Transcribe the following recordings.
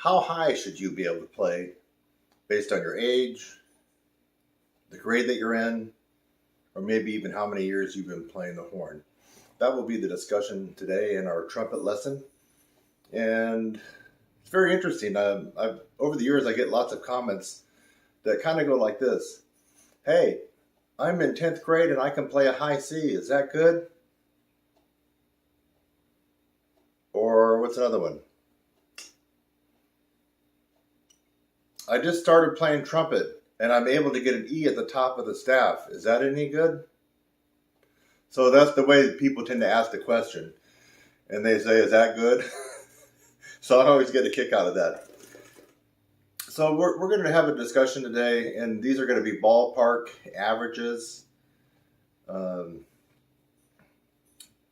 How high should you be able to play based on your age, the grade that you're in, or maybe even how many years you've been playing the horn? That will be the discussion today in our trumpet lesson. And it's very interesting. Over the years, I get lots of comments that kind of go like this. Hey, I'm in 10th grade and I can play a high C. Is that good? Or what's another one? I just started playing trumpet and I'm able to get an E at the top of the staff. Is that any good? So that's the way that people tend to ask the question. And they say, is that good? So I always get a kick out of that. So we're going to have a discussion today, and these are going to be ballpark averages,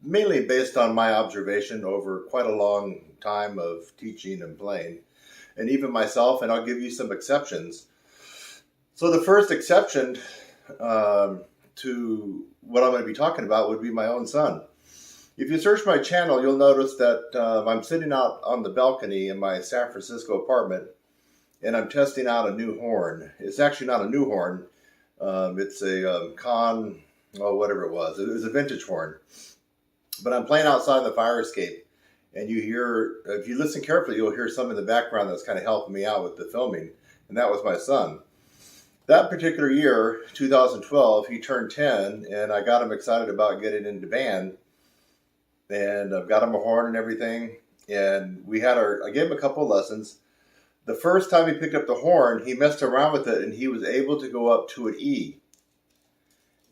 mainly based on my observation over quite a long time of teaching and playing, and even myself, and I'll give you some exceptions. So the first exception to what I'm going to be talking about would be my own son. If you search my channel, you'll notice that I'm sitting out on the balcony in my San Francisco apartment, and I'm testing out a new horn. It's actually not a new horn. It's a whatever it was. It was a vintage horn. But I'm playing outside the fire escape, and you hear, if you listen carefully, you'll hear some in the background that's kind of helping me out with the filming, and that was my son. That particular year, 2012, he turned 10, and I got him excited about getting into band, and I've got him a horn and everything, and I gave him a couple of lessons. The first time he picked up the horn, he messed around with it, and he was able to go up to an E.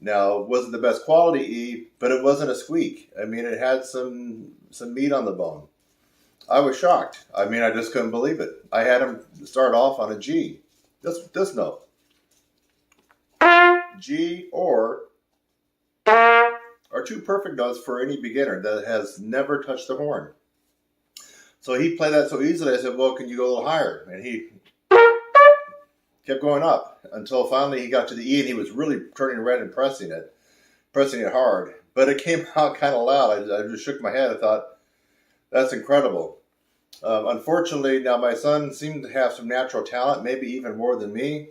Now, it wasn't the best quality E, but it wasn't a squeak. I mean, it had some meat on the bone. I was shocked. I mean, I just couldn't believe it. I had him start off on a G. This note. G or are two perfect notes for any beginner that has never touched the horn. So he played that so easily, I said, well, can you go a little higher? And he kept going up until finally he got to the E, and he was really turning red and pressing it hard. But it came out kind of loud. I just shook my head. I thought, that's incredible. Unfortunately, now my son seemed to have some natural talent, maybe even more than me,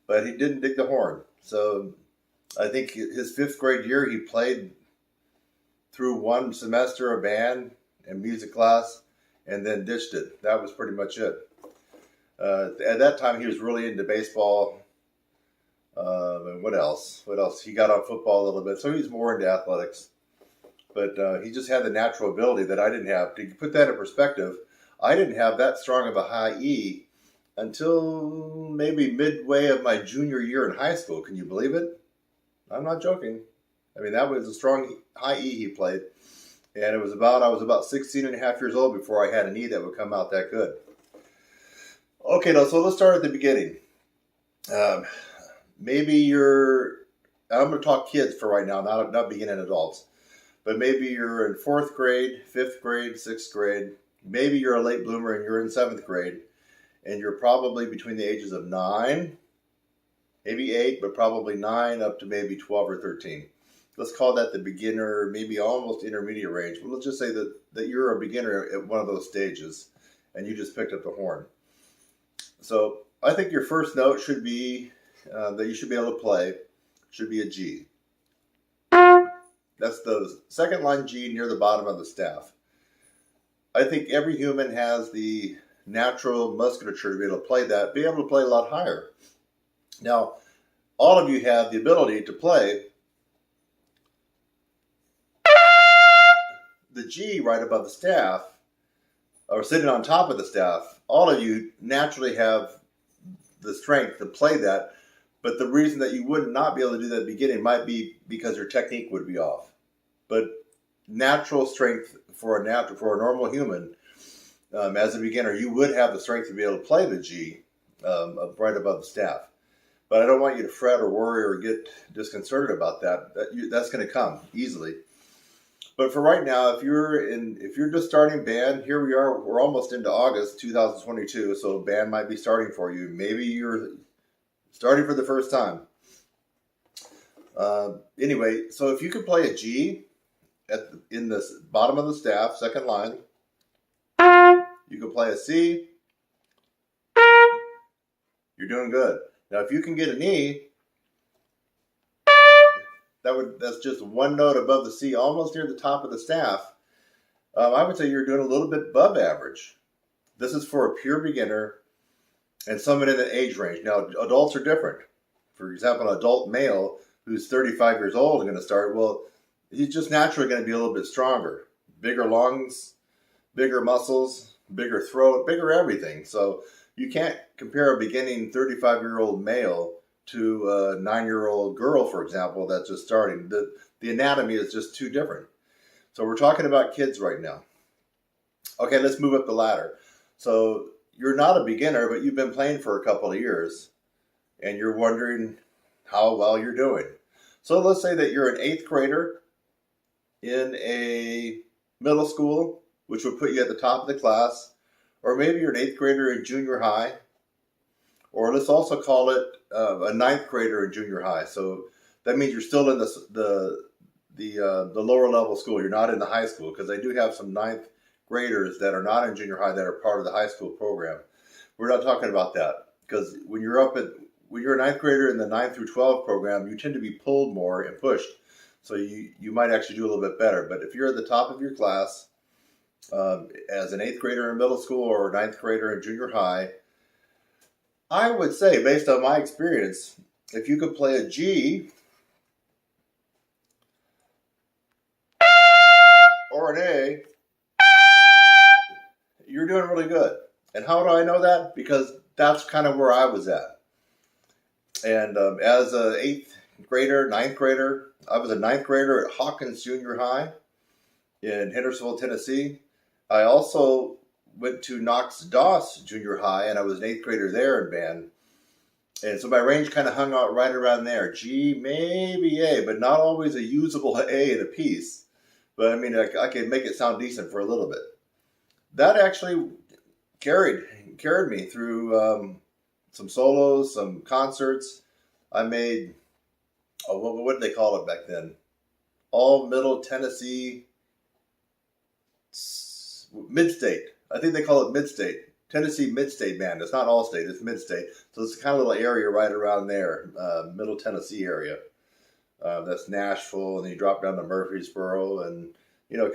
but he didn't dig the horn. So I think his 5th grade year, he played through one semester of band and music class, and then ditched it. That was pretty much it. At that time, he was really into baseball. And what else? He got on football a little bit, so he was more into athletics. But he just had the natural ability that I didn't have. To put that in perspective, I didn't have that strong of a high E until maybe midway of my junior year in high school. Can you believe it? I'm not joking. I mean, that was a strong high E he played. And I was about 16 and a half years old before I had an E that would come out that good. Okay, now, so let's start at the beginning. I'm going to talk kids for right now, not beginning adults. But maybe you're in 4th grade, 5th grade, 6th grade. Maybe you're a late bloomer and you're in 7th grade. And you're probably between the ages of 9, maybe 8, but probably 9 up to maybe 12 or 13. Let's call that the beginner, maybe almost intermediate range. But let's just say that you're a beginner at one of those stages and you just picked up the horn. So I think your first note should be, that you should be able to play, should be a G. That's the second line G near the bottom of the staff. I think every human has the natural musculature to be able to play that, be able to play a lot higher. Now, all of you have the ability to play the G right above the staff, or sitting on top of the staff. All of you naturally have the strength to play that, but the reason that you would not be able to do that at the beginning might be because your technique would be off. But natural strength for a normal human, as a beginner, you would have the strength to be able to play the G right above the staff. But I don't want you to fret or worry or get disconcerted about that. That's going to come easily. But for right now, if you're just starting band, here we are. We're almost into August 2022, so band might be starting for you. Maybe you're starting for the first time. Anyway, so if you could play a G in the bottom of the staff, second line, you could play a C, You're doing good. Now, if you can get an E, that's just one note above the C, almost near the top of the staff. I would say you're doing a little bit above average. This is for a pure beginner and someone in the age range. Now, adults are different. For example, an adult male who's 35 years old is going to start, well, he's just naturally going to be a little bit stronger. Bigger lungs, bigger muscles, bigger throat, bigger everything. So you can't compare a beginning 35-year-old male to a 9-year-old girl, for example, that's just starting. The anatomy is just too different. So we're talking about kids right now. Okay, let's move up the ladder. So you're not a beginner, but you've been playing for a couple of years, and you're wondering how well you're doing. So let's say that you're an 8th grader in a middle school, which would put you at the top of the class, or maybe you're an 8th grader in junior high, or let's also call it a 9th grader in junior high. So that means you're still in the lower level school. You're not in the high school, because they do have some 9th graders that are not in junior high that are part of the high school program. We're not talking about that, because when you're a 9th grader in the 9 through 12 program, you tend to be pulled more and pushed. So you might actually do a little bit better. But if you're at the top of your class as an 8th grader in middle school or a 9th grader in junior high, I would say, based on my experience, if you could play a G or an A, you're doing really good. And how do I know that? Because that's kind of where I was at. And as an 8th grader, 9th grader, I was a 9th grader at Hawkins Junior High in Hendersonville, Tennessee. I also went to Knox Doss Junior High, and I was an 8th grader there in band. And so my range kind of hung out right around there. G, maybe A, but not always a usable A in a piece. But I mean, I could make it sound decent for a little bit. That actually carried me through some solos, some concerts. I made, what did they call it back then? All Middle Tennessee Mid-State. I think they call it Mid-State. Tennessee Mid-State Band. It's not All-State, it's Mid-State. So it's kind of a little area right around there, Middle Tennessee area. That's Nashville, and then you drop down to Murfreesboro, and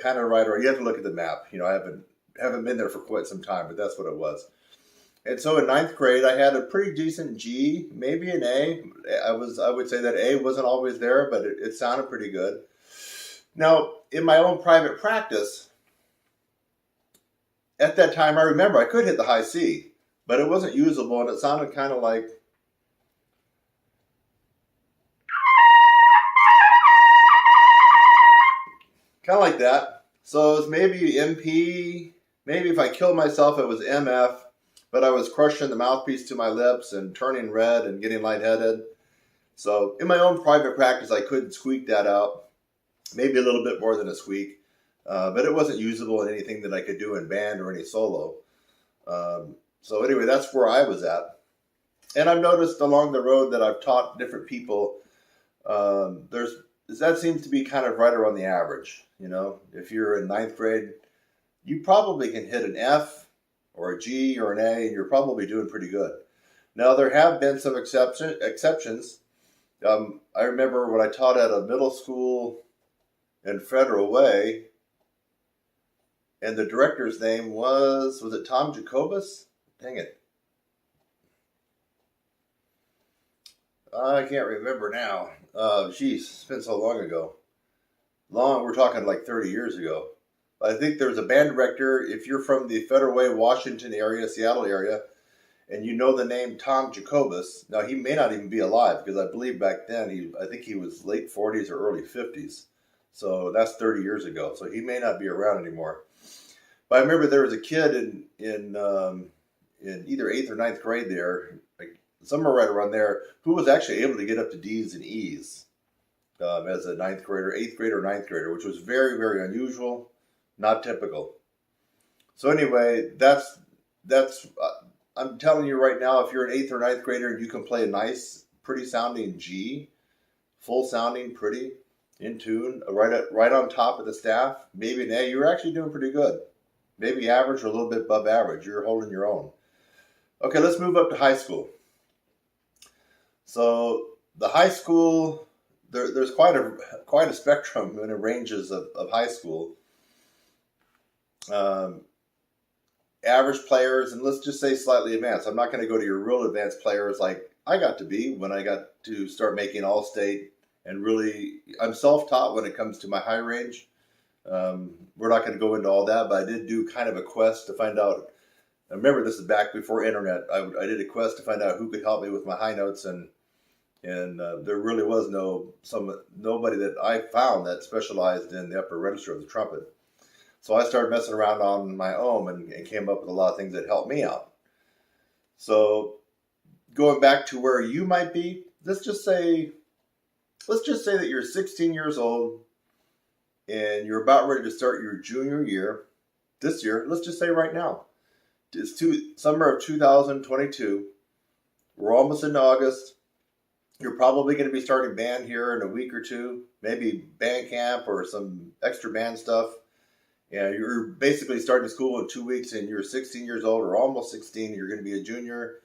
kind of right around. You have to look at the map. I haven't been there for quite some time, but that's what it was. And so in 9th grade, I had a pretty decent G, maybe an A. I would say that A wasn't always there, but it sounded pretty good. Now, in my own private practice, at that time, I remember I could hit the high C, but it wasn't usable, and it sounded kind of like that. So it was maybe MP. Maybe if I killed myself, it was MF. But I was crushing the mouthpiece to my lips and turning red and getting lightheaded. So in my own private practice, I could squeak that out. Maybe a little bit more than a squeak. But it wasn't usable in anything that I could do in band or any solo. So anyway, that's where I was at. And I've noticed along the road that I've taught different people, that seems to be kind of right around the average. If you're in 9th grade, you probably can hit an F or a G or an A, and you're probably doing pretty good. Now, there have been some exceptions. I remember when I taught at a middle school in Federal Way, and the director's name was it Tom Jacobus? Dang it. I can't remember now. It's been so long ago. We're talking like 30 years ago. I think there's a band director, if you're from the Federal Way, Washington area, Seattle area, and you know the name Tom Jacobus. Now, he may not even be alive, because I believe back then, I think he was late 40s or early 50s. So that's 30 years ago. So he may not be around anymore. But I remember there was a kid in either 8th or 9th grade there, like somewhere right around there, who was actually able to get up to D's and E's as a 9th grader, 8th grader, 9th grader, which was very, very unusual. Not typical. So anyway, that's I'm telling you right now, if you're an 8th or 9th grader and you can play a nice, pretty sounding G, full sounding, pretty, in tune, right on top of the staff, maybe an A, you're actually doing pretty good. Maybe average or a little bit above average. You're holding your own. Okay, let's move up to high school. So the high school, there's quite a spectrum in the ranges of high school. Um, Average players, and let's just say slightly advanced. I'm not going to go to your real advanced players like I got to be when I got to start making all-state, and really, I'm self-taught when it comes to my high range. We're not going to go into all that, but I did do kind of a quest to find out. I remember this is back before internet. I did a quest to find out who could help me with my high notes, and there really was nobody that I found that specialized in the upper register of the trumpet. So I started messing around on my own and came up with a lot of things that helped me out. So going back to where you might be, let's just say that you're 16 years old and you're about ready to start your junior year this year. Let's just say right now. It's summer of 2022. We're almost in August. You're probably going to be starting band here in a week or two, maybe band camp or some extra band stuff. Yeah, you're basically starting school in 2 weeks and you're 16 years old or almost 16. You're going to be a junior.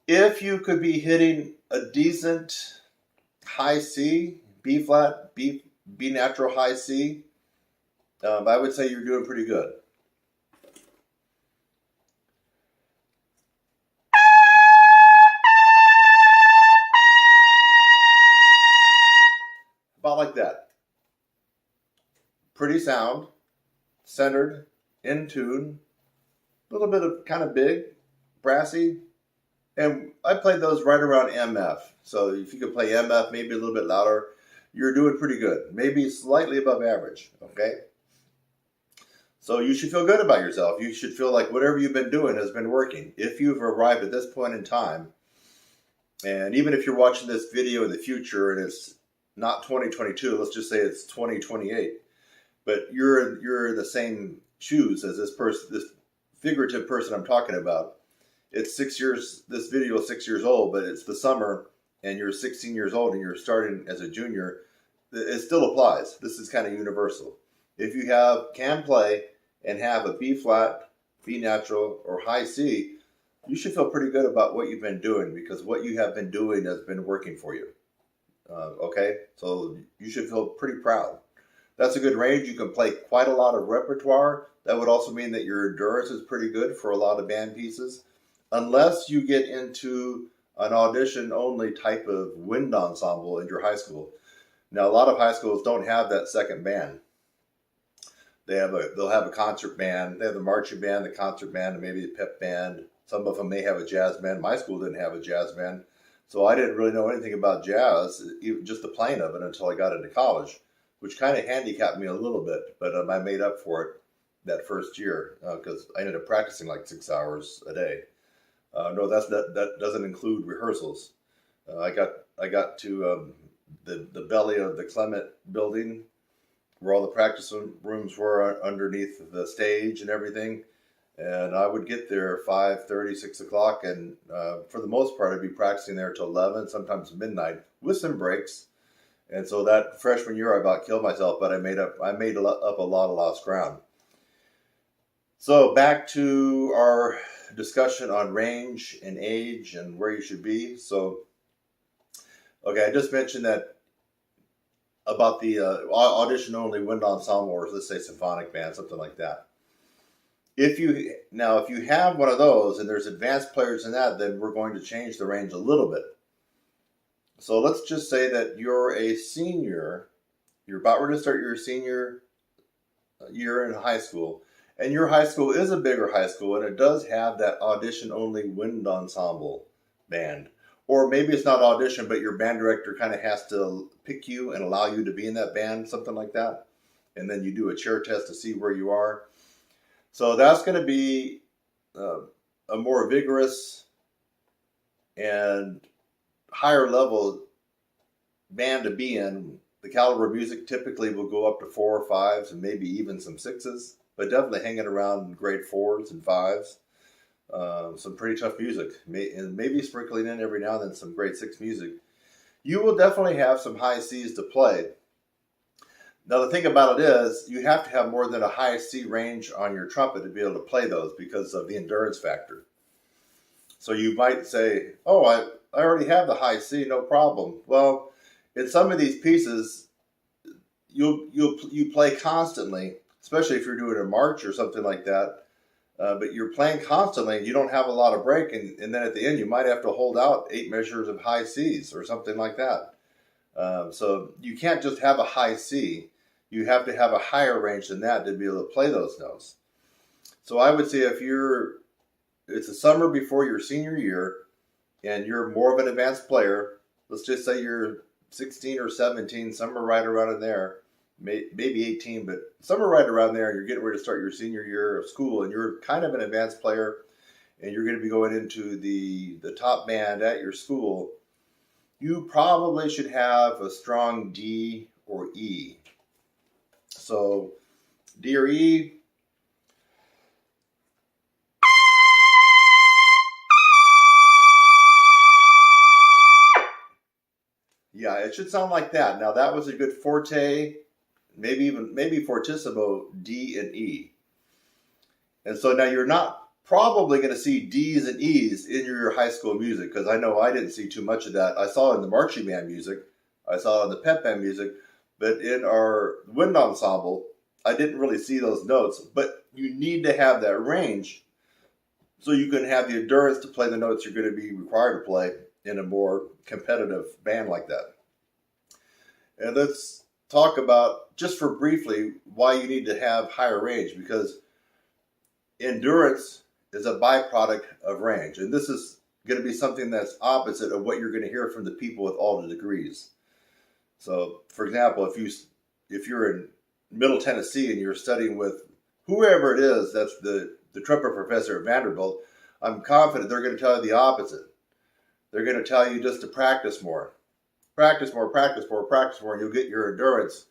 If you could be hitting a decent high C, B flat, B natural high C, I would say you're doing pretty good. About like that. Pretty sound, centered, in tune, a little bit of kind of big, brassy. And I played those right around MF. So if you could play MF maybe a little bit louder, you're doing pretty good. Maybe slightly above average, okay? So you should feel good about yourself. You should feel like whatever you've been doing has been working. If you've arrived at this point in time, and even if you're watching this video in the future and it's not 2022, let's just say it's 2028, but you're in the same shoes as this person, this figurative person I'm talking about. It's 6 years, this video is 6 years old, but it's the summer and you're 16 years old and you're starting as a junior. It still applies. This is kind of universal. If you can play and have a B flat, B natural, or high C, you should feel pretty good about what you've been doing because what you have been doing has been working for you. Okay? So you should feel pretty proud. That's a good range. You can play quite a lot of repertoire. That would also mean that your endurance is pretty good for a lot of band pieces. Unless you get into an audition-only type of wind ensemble in your high school. Now, a lot of high schools don't have that second band. They'll have a concert band. They have the marching band, the concert band, and maybe a pep band. Some of them may have a jazz band. My school didn't have a jazz band. So I didn't really know anything about jazz, even just the playing of it, until I got into college, which kind of handicapped me a little bit. But I made up for it that first year because I ended up practicing like 6 hours a day. No, that doesn't include rehearsals. I got to the belly of the Clement building, where all the practice rooms were underneath the stage and everything. And I would get there 5:30, 6 o'clock, and for the most part, I'd be practicing there till 11, sometimes midnight, with some breaks. And so that freshman year, I about killed myself, but I made up a lot of lost ground. So back to our discussion on range and age and where you should be. So, okay, I just mentioned that about the audition-only wind ensemble, or let's say symphonic band, something like that. If you have one of those and there's advanced players in that, then we're going to change the range a little bit. So let's just say that you're a senior, you're about ready to start your senior year in high school, and your high school is a bigger high school, and it does have that audition-only wind ensemble band. Or maybe it's not audition, but your band director kind of has to pick you and allow you to be in that band, something like that. And then you do a chair test to see where you are. So that's going to be a more vigorous and higher level band to be in. The caliber of music typically will go up to 4 or 5s and maybe even some 6s, but definitely hanging around grade 4s and 5s. Some pretty tough music, and maybe sprinkling in every now and then some grade 6 music. You will definitely have some high C's to play. Now the thing about it is, you have to have more than a high C range on your trumpet to be able to play those because of the endurance factor. So you might say, oh, I already have the high C, no problem. Well, in some of these pieces, you play constantly, especially if you're doing a march or something like that. But you're playing constantly, and you don't have a lot of break, and then at the end you might have to hold out 8 measures of high Cs or something like that. So you can't just have a high C. You have to have a higher range than that to be able to play those notes. So I would say if it's the summer before your senior year, and you're more of an advanced player, let's just say you're 16 or 17, somewhere right around in there, maybe 18, but somewhere right around there, and you're getting ready to start your senior year of school, and you're kind of an advanced player, and you're going to be going into the top band at your school, you probably should have a strong D or E. So D or E. Yeah, it should sound like that. Now that was a good forte, maybe fortissimo D and E. And so now you're not probably going to see D's and E's in your high school music, because I know I didn't see too much of that. I saw it in the marching band music, I saw it in the pep band music, but in our wind ensemble, I didn't really see those notes. But you need to have that range so you can have the endurance to play the notes you're going to be required to play in a more competitive band like that. And let's talk about, just for briefly, why you need to have higher range, because endurance is a byproduct of range. And this is going to be something that's opposite of what you're going to hear from the people with all the degrees. So, for example, if you're in Middle Tennessee and you're studying with whoever it is that's the trumpet professor at Vanderbilt, I'm confident they're going to tell you the opposite. They're going to tell you just to practice more. Practice more, practice more, practice more, and you'll get your endurance.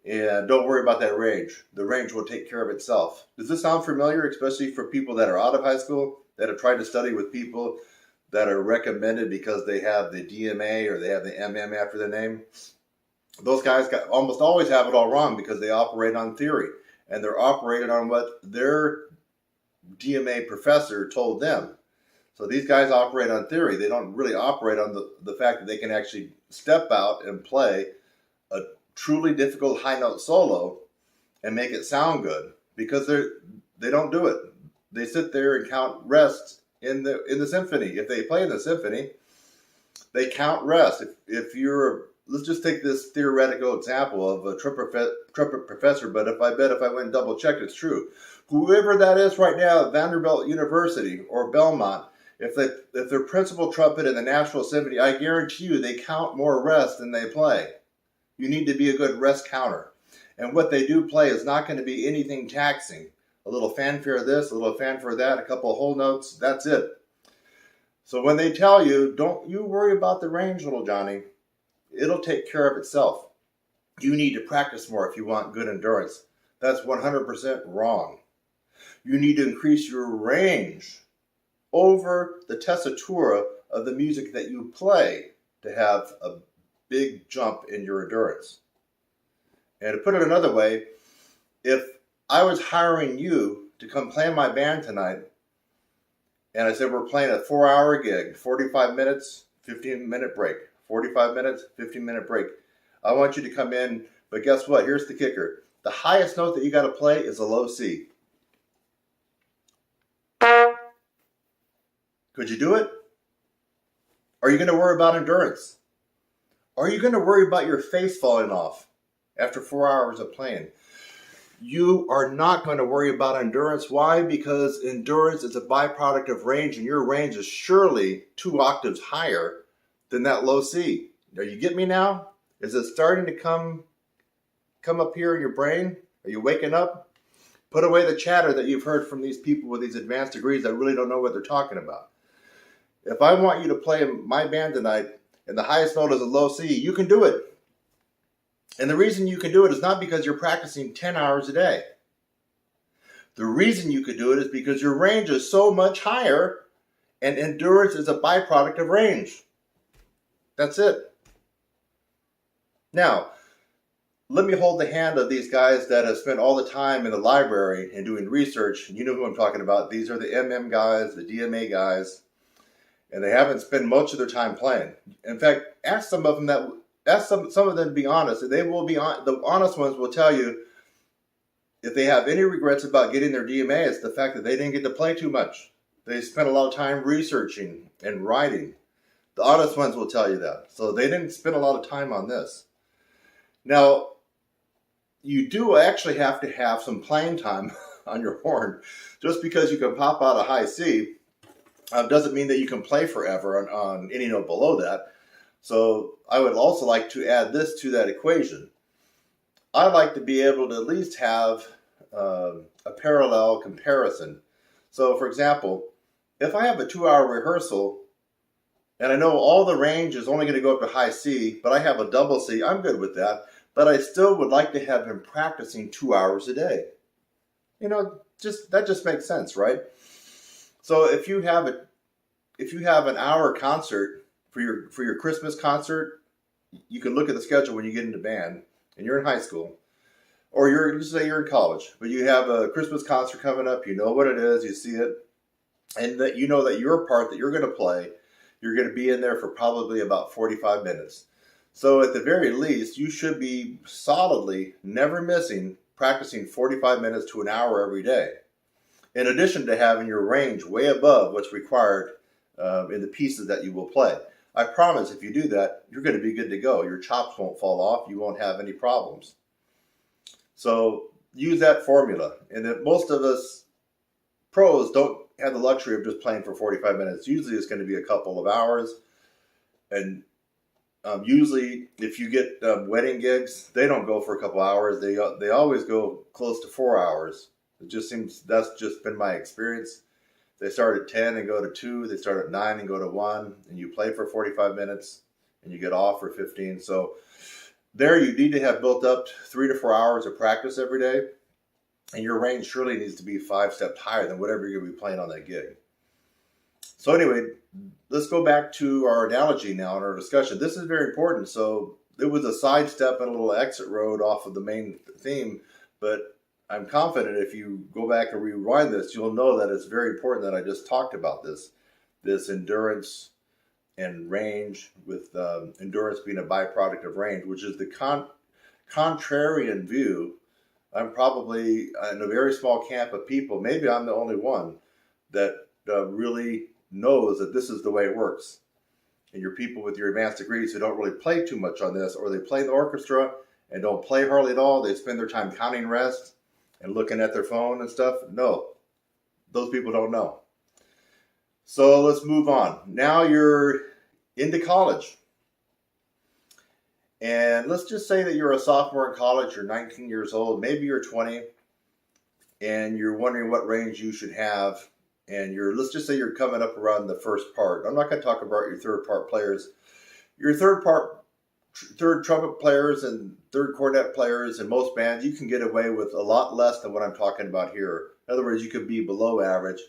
And don't worry about that range. The range will take care of itself. Does this sound familiar, especially for people that are out of high school, that have tried to study with people that are recommended because they have the DMA or they have the MM after their name? Those guys almost always have it all wrong because they operate on theory. And they're operating on what their DMA professor told them. So these guys operate on theory. They don't really operate on the fact that they can actually step out and play a truly difficult high note solo and make it sound good, because they don't do it. They sit there and count rests in the symphony. If they play in the symphony, they count rest. If you're, let's just take this theoretical example of a trumpet professor, but if I went and double checked, it's true. Whoever that is right now at Vanderbilt University or Belmont, if they're principal trumpet in the National Symphony, I guarantee you they count more rest than they play. You need to be a good rest counter. And what they do play is not going to be anything taxing. A little fanfare this, a little fanfare that, a couple of whole notes, that's it. So when they tell you, don't you worry about the range, little Johnny, it'll take care of itself. You need to practice more if you want good endurance. That's 100% wrong. You need to increase your range over the tessitura of the music that you play to have a big jump in your endurance. And to put it another way, if I was hiring you to come play in my band tonight, and I said we're playing a 4-hour gig, 45 minutes, 15-minute break, 45 minutes, 15-minute break, I want you to come in, but guess what? Here's the kicker. The highest note that you got to play is a low C. Could you do it? Are you going to worry about endurance? Are you going to worry about your face falling off after 4 hours of playing? You are not going to worry about endurance. Why? Because endurance is a byproduct of range, and your range is surely 2 octaves higher than that low C. Are you getting me now? Is it starting to come up here in your brain? Are you waking up? Put away the chatter that you've heard from these people with these advanced degrees that really don't know what they're talking about. If I want you to play in my band tonight and the highest note is a low C, you can do it. And the reason you can do it is not because you're practicing 10 hours a day. The reason you can do it is because your range is so much higher, and endurance is a byproduct of range. That's it. Now, let me hold the hand of these guys that have spent all the time in the library and doing research. You know who I'm talking about. These are the MM guys, the DMA guys. and they haven't spent much of their time playing. In fact, ask some of them to be honest, and they will be the honest ones will tell you if they have any regrets about getting their DMA, it's the fact that they didn't get to play too much. They spent a lot of time researching and writing. The honest ones will tell you that. So they didn't spend a lot of time on this. Now, you do actually have to have some playing time on your horn. Just because you can pop out a high C doesn't mean that you can play forever on any note below that. So I would also like to add this to that equation. I like to be able to at least have a parallel comparison. So for example, if I have a 2-hour rehearsal and I know all the range is only going to go up to high C, but I have a double C, I'm good with that. But I still would like to have him practicing 2 hours a day. You know, that just makes sense, right? So if you have an hour concert for your Christmas concert, you can look at the schedule when you get into band and you're in high school, or let's say you're in college, but you have a Christmas concert coming up. You know what it is, you see it, and that you know that your part that you're going to play, you're going to be in there for probably about 45 minutes. So at the very least, you should be solidly, never missing, practicing 45 minutes to an hour every day. In addition to having your range way above what's required in the pieces that you will play. I promise if you do that, you're going to be good to go. Your chops won't fall off. You won't have any problems. So use that formula. And that most of us pros don't have the luxury of just playing for 45 minutes. Usually it's going to be a couple of hours. And usually if you get wedding gigs, they don't go for a couple hours. They always go close to 4 hours. It just seems that's just been my experience. They start at 10 and go to 2. They start at 9 and go to 1. And you play for 45 minutes and you get off for 15. So there you need to have built up 3 to 4 hours of practice every day. And your range surely needs to be 5 steps higher than whatever you're going to be playing on that gig. So anyway, let's go back to our analogy now in our discussion. This is very important. So it was a sidestep and a little exit road off of the main theme, but I'm confident if you go back and rewind this, you'll know that it's very important that I just talked about this endurance and range, with endurance being a byproduct of range, which is the contrarian view. I'm probably in a very small camp of people, maybe I'm the only one, that really knows that this is the way it works. And your people with your advanced degrees who don't really play too much on this, or they play in the orchestra and don't play hardly at all, they spend their time counting rests and looking at their phone and stuff. No, those people don't know. So let's move on. Now you're into college. And let's just say that you're a sophomore in college, you're 19 years old, maybe you're 20, and you're wondering what range you should have. And let's just say you're coming up around the first part. I'm not going to talk about your third part players. Your third trumpet players and third cornet players in most bands, you can get away with a lot less than what I'm talking about here. In other words, you could be below average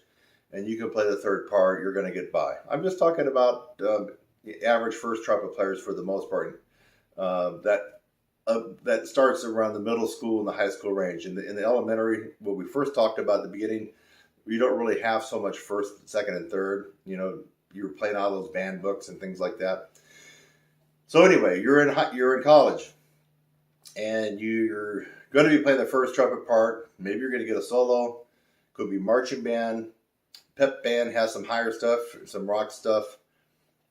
and you can play the third part, you're going to get by. I'm just talking about the average first trumpet players for the most part. That starts around the middle school and the high school range. In the elementary, what we first talked about at the beginning, you don't really have so much first, second, and third. You know, you're playing out those band books and things like that. So anyway, you're in college, and you're going to be playing the first trumpet part. Maybe you're going to get a solo. Could be marching band. Pep band has some higher stuff, some rock stuff.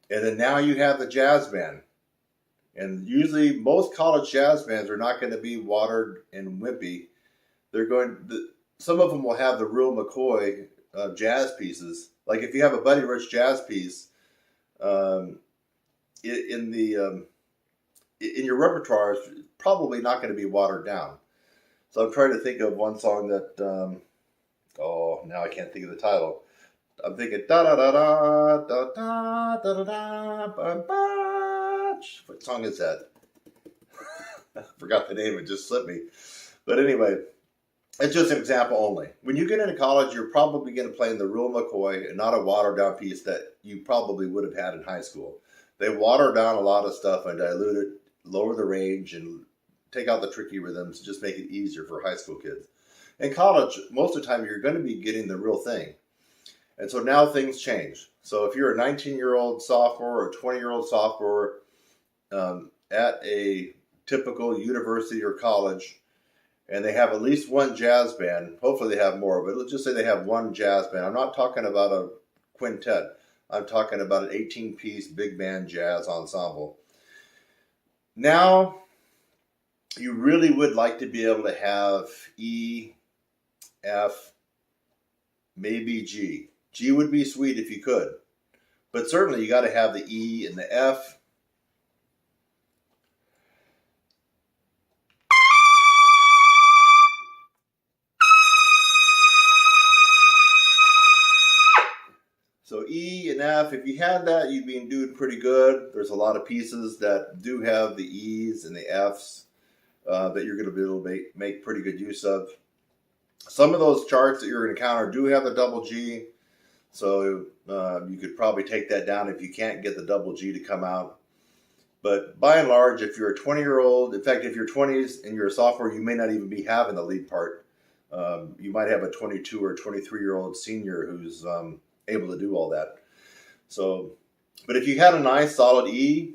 And then now you have the jazz band. And usually most college jazz bands are not going to be watered and wimpy. Some of them will have the real McCoy jazz pieces. Like if you have a Buddy Rich jazz piece, in your repertoire, it's probably not going to be watered down. So I'm trying to think of one song that, now I can't think of the title. I'm thinking da da da da da da da da da. What song is that? I forgot the name. It just slipped me. But anyway, it's just an example only. When you get into college, you're probably going to play in the real McCoy and not a watered down piece that you probably would have had in high school. They water down a lot of stuff and dilute it, lower the range, and take out the tricky rhythms, just make it easier for high school kids. In college, most of the time, you're going to be getting the real thing. And so now things change. So if you're a 19-year-old sophomore or a 20-year-old sophomore at a typical university or college, and they have at least one jazz band, hopefully they have more, but let's just say they have one jazz band. I'm not talking about a quintet. I'm talking about an 18-piece big band jazz ensemble. Now, you really would like to be able to have E, F, maybe G. G would be sweet if you could. But certainly you got to have the E and the F. So E and F, if you had that, you'd be doing pretty good. There's a lot of pieces that do have the E's and the F's that you're going to be able to make pretty good use of. Some of those charts that you're going to encounter do have the double G. So you could probably take that down if you can't get the double G to come out. But by and large, if you're a 20-year-old, in fact, if you're 20s and you're a sophomore, you may not even be having the lead part. You might have a 22 or 23-year-old senior who's able to do all that. So, but if you had a nice solid E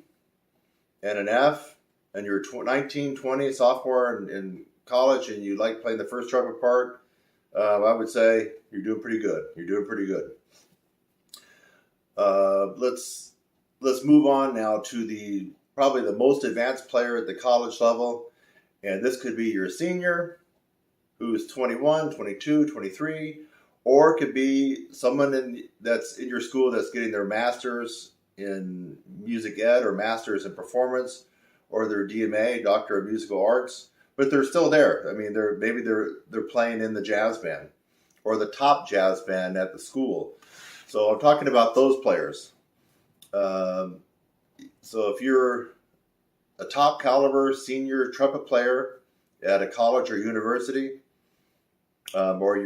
and an F, and you're 19, 20, sophomore in college, and you like playing the first trumpet part, I would say you're doing pretty good. You're doing pretty good. Let's move on now to probably the most advanced player at the college level, and this could be your senior who's 21, 22, 23, or it could be someone that's in your school that's getting their master's in music ed or master's in performance, or their DMA, Doctor of Musical Arts, but they're still there. I mean, they're playing in the jazz band or the top jazz band at the school. So I'm talking about those players. So if you're a top caliber senior trumpet player at a college or university, or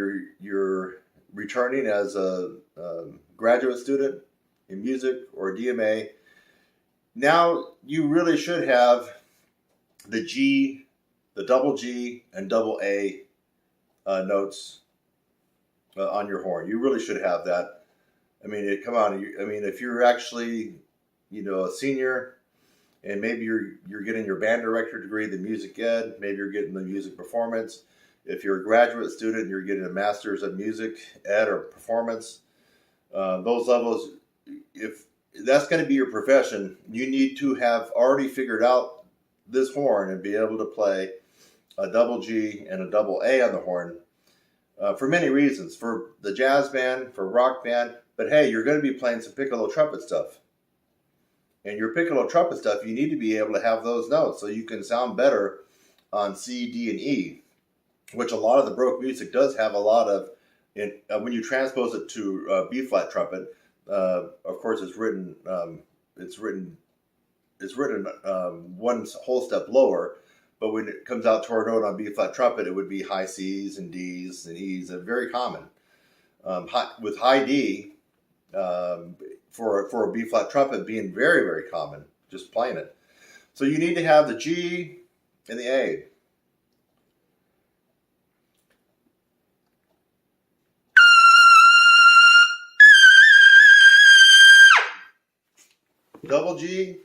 you're returning as a graduate student in music or DMA, now you really should have the G, the double G, and double A notes on your horn. You really should have that. I mean, come on. I mean, if you're actually, a senior, and maybe you're getting your band director degree, the music ed, maybe you're getting the music performance. If you're a graduate student, you're getting a master's of music ed or performance. Those levels, if that's going to be your profession, you need to have already figured out this horn and be able to play a double G and a double A on the horn for many reasons. For the jazz band, for rock band, but hey, you're going to be playing some piccolo trumpet stuff. And your piccolo trumpet stuff, you need to be able to have those notes so you can sound better on C, D, and E, which a lot of the Baroque music does have a lot of. When you transpose it to B flat trumpet, of course, it's written one whole step lower. But when it comes out to our note on B flat trumpet, it would be high C's and D's and E's. Very common. With high D. For a B flat trumpet being very, very common, just playing it. So you need to have the G and the A. Double G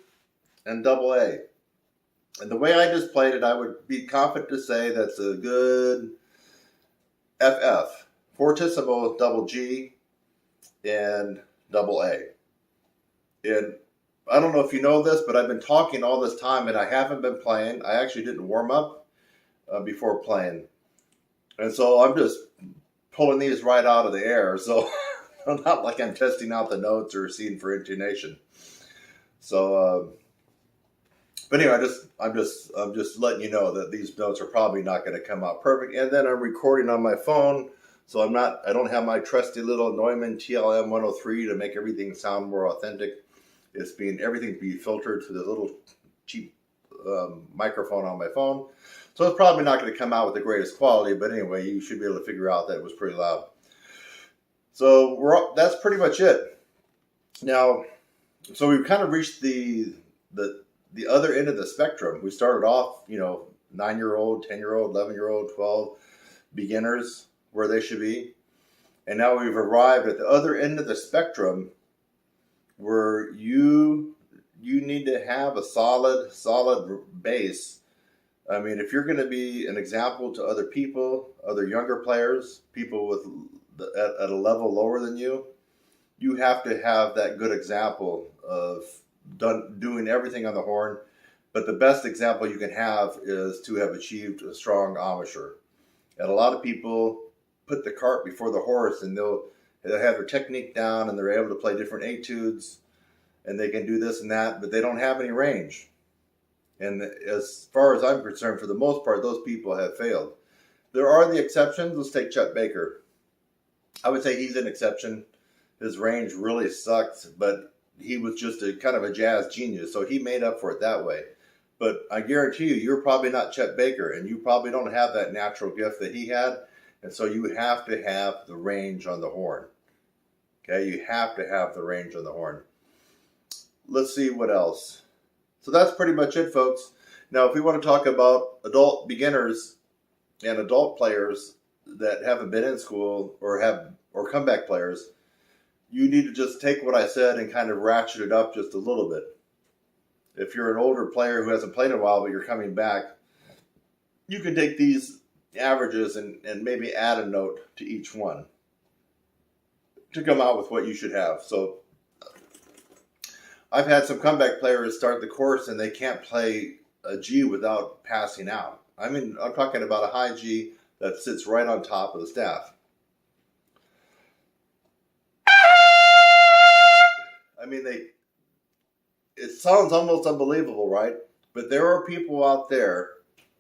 and double A. And the way I just played it, I would be confident to say that's a good FF. Fortissimo double G and double A. And I don't know if you know this, but I've been talking all this time and I haven't been playing. I actually didn't warm up before playing. And so I'm just pulling these right out of the air. So not like I'm testing out the notes or seeing for intonation. So, but anyway, I'm just letting you know that these notes are probably not going to come out perfect. And then I'm recording on my phone. So I don't have my trusty little Neumann TLM 103 to make everything sound more authentic. Everything's being filtered through the little cheap microphone on my phone. So it's probably not going to come out with the greatest quality, but anyway, you should be able to figure out that it was pretty loud. So that's pretty much it. Now, so we've kind of reached the other end of the spectrum. We started off, 9-year-old, 10-year-old, 11-year-old, 12 beginners where they should be. And now we've arrived at the other end of the spectrum where you need to have a solid base. I mean, if you're going to be an example to other people, other younger players, people with at a level lower than you, you have to have that good example of doing everything on the horn. But the best example you can have is to have achieved a strong embouchure. And a lot of people put the cart before the horse, and they'll have their technique down, and they're able to play different etudes, and they can do this and that, but they don't have any range. And as far as I'm concerned, for the most part, those people have failed. There are the exceptions. Let's take Chet Baker. I would say he's an exception. His range really sucks, but he was just a kind of a jazz genius, so he made up for it that way. But I guarantee you, you're probably not Chet Baker, and you probably don't have that natural gift that he had, and so you have to have the range on the horn. Okay, you have to have the range on the horn. Let's see what else. So that's pretty much it, folks. Now, if we want to talk about adult beginners and adult players that haven't been in school or comeback players, you need to just take what I said and kind of ratchet it up just a little bit. If you're an older player who hasn't played in a while but you're coming back, you can take these averages and maybe add a note to each one to come out with what you should have. So I've had some comeback players start the course and they can't play a G without passing out. I mean, I'm talking about a high G that sits right on top of the staff. I mean, it sounds almost unbelievable, right? But there are people out there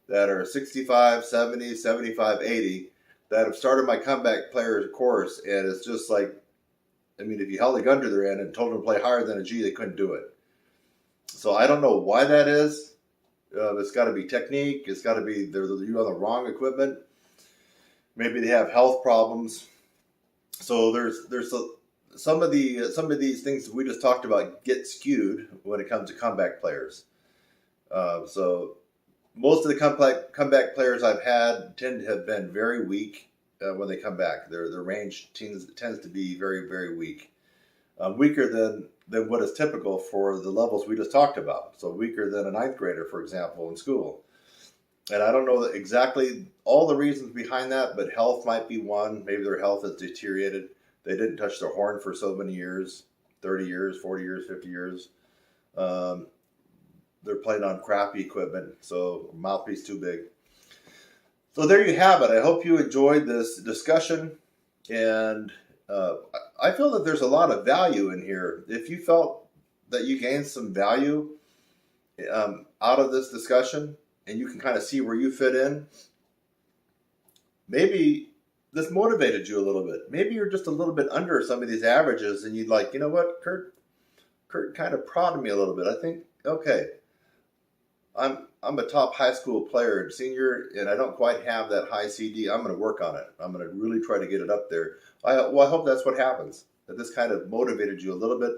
that are 65, 70, 75, 80 that have started my comeback player course, and it's just like, I mean, if you held a gun to their end and told them to play higher than a G, they couldn't do it. So I don't know why that is. It's got to be technique. It's got to be you on the wrong equipment. Maybe they have health problems. So there's some of these things that we just talked about get skewed when it comes to comeback players. So most of the comeback players I've had tend to have been very weak when they come back. Their range tends to be very, very weak. Weaker than what is typical for the levels we just talked about. So weaker than a ninth grader, for example, in school. And I don't know exactly all the reasons behind that, but health might be one. Maybe their health has deteriorated. They didn't touch their horn for so many years, 30 years, 40 years, 50 years. They're playing on crappy equipment, so mouthpiece too big. So there you have it. I hope you enjoyed this discussion, and I feel that there's a lot of value in here. If you felt that you gained some value out of this discussion, and you can kind of see where you fit in, maybe this motivated you a little bit. Maybe you're just a little bit under some of these averages, and you'd like, you know what, Kurt kind of prodded me a little bit. I think, okay, I'm a top high school player, senior, and I don't quite have that high CD. I'm going to work on it. I'm going to really try to get it up there. I hope that's what happens, that this kind of motivated you a little bit.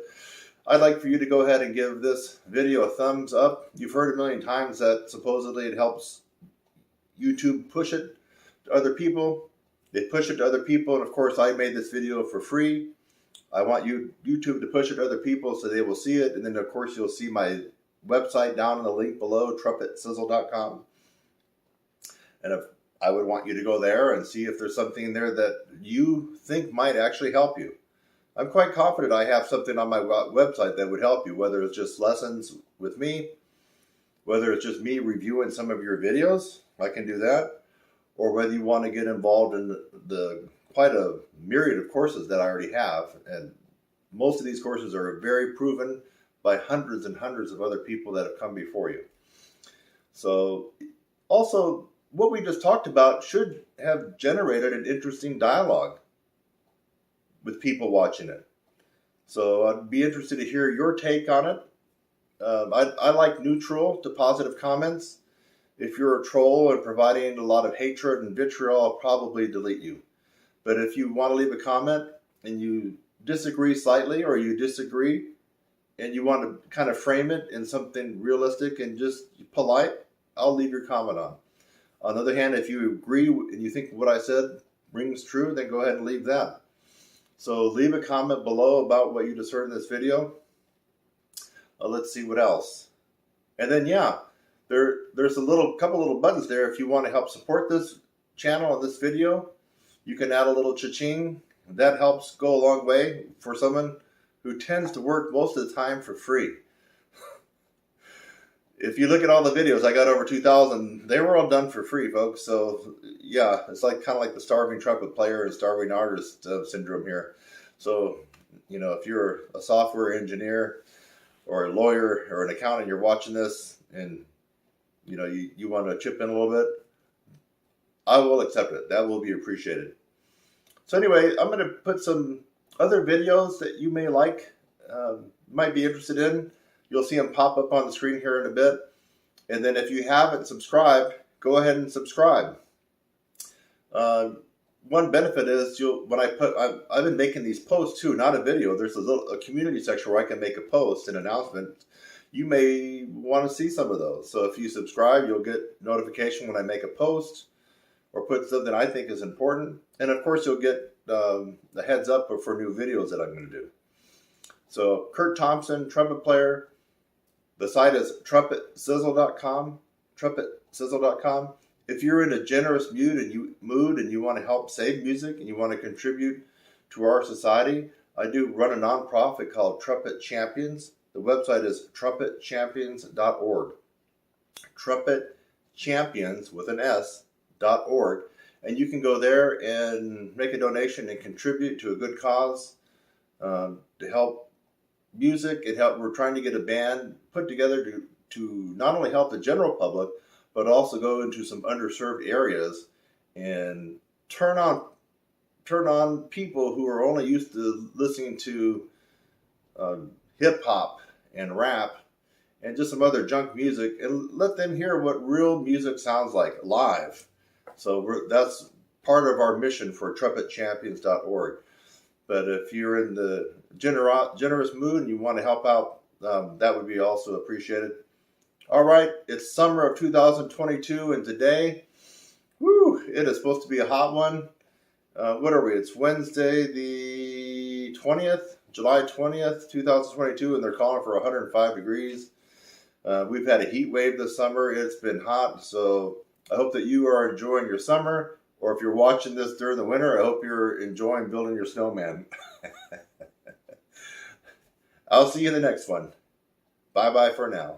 I'd like for you to go ahead and give this video a thumbs up. You've heard a million times that supposedly it helps YouTube push it to other people. They push it to other people, and of course I made this video for free. I want YouTube to push it to other people so they will see it, and then of course you'll see my website down in the link below, trumpetsizzle.com. And I would want you to go there and see if there's something in there that you think might actually help you. I'm quite confident I have something on my website that would help you, whether it's just lessons with me, whether it's just me reviewing some of your videos, I can do that, or whether you want to get involved in the quite a myriad of courses that I already have. And most of these courses are very proven by hundreds and hundreds of other people that have come before you. So also, what we just talked about should have generated an interesting dialogue with people watching it. So I'd be interested to hear your take on it. I like neutral to positive comments. If you're a troll and providing a lot of hatred and vitriol, I'll probably delete you. But if you want to leave a comment and you disagree slightly, or you disagree and you want to kind of frame it in something realistic and just polite, I'll leave your comment on. On the other hand, if you agree and you think what I said rings true, then go ahead and leave that. So leave a comment below about what you just heard in this video. Let's see what else. And then, yeah, there's a couple little buttons there. If you want to help support this channel and this video, you can add a little cha-ching. That helps go a long way for someone who tends to work most of the time for free. If you look at all the videos, I got over 2,000. They were all done for free, folks. So yeah, it's like kind of like the starving trumpet player and starving artist syndrome here. So, you know, if you're a software engineer or a lawyer or an accountant, you're watching this and, you know, you want to chip in a little bit, I will accept it. That will be appreciated. So anyway, I'm going to put some other videos that you may like, might be interested in. You'll see them pop up on the screen here in a bit. And then if you haven't subscribed, go ahead and subscribe. One benefit is I've been making these posts too, not a video. There's a community section where I can make a post, an announcement. You may want to see some of those. So if you subscribe, you'll get notification when I make a post or put something I think is important. And of course, you'll get the heads up for new videos that I'm going to do. So Kurt Thompson, trumpet player. The site is trumpetsizzle.com. Trumpetsizzle.com. If you're in a generous mood and you want to help save music and you want to contribute to our society, I do run a nonprofit called Trumpet Champions. The website is trumpetchampions.org. Trumpetchampions with an S.org. And you can go there and make a donation and contribute to a good cause to help music. We're trying to get a band put together to not only help the general public, but also go into some underserved areas and turn on people who are only used to listening to hip hop and rap and just some other junk music, and let them hear what real music sounds like live. So that's part of our mission for trumpetchampions.org. But if you're in the generous mood and you want to help out, that would be also appreciated. All right, it's summer of 2022, and today, it is supposed to be a hot one. What are we? It's Wednesday, the 20th, July 20th, 2022, and they're calling for 105 degrees. We've had a heat wave this summer. It's been hot, so I hope that you are enjoying your summer. Or if you're watching this during the winter, I hope you're enjoying building your snowman. I'll see you in the next one. Bye-bye for now.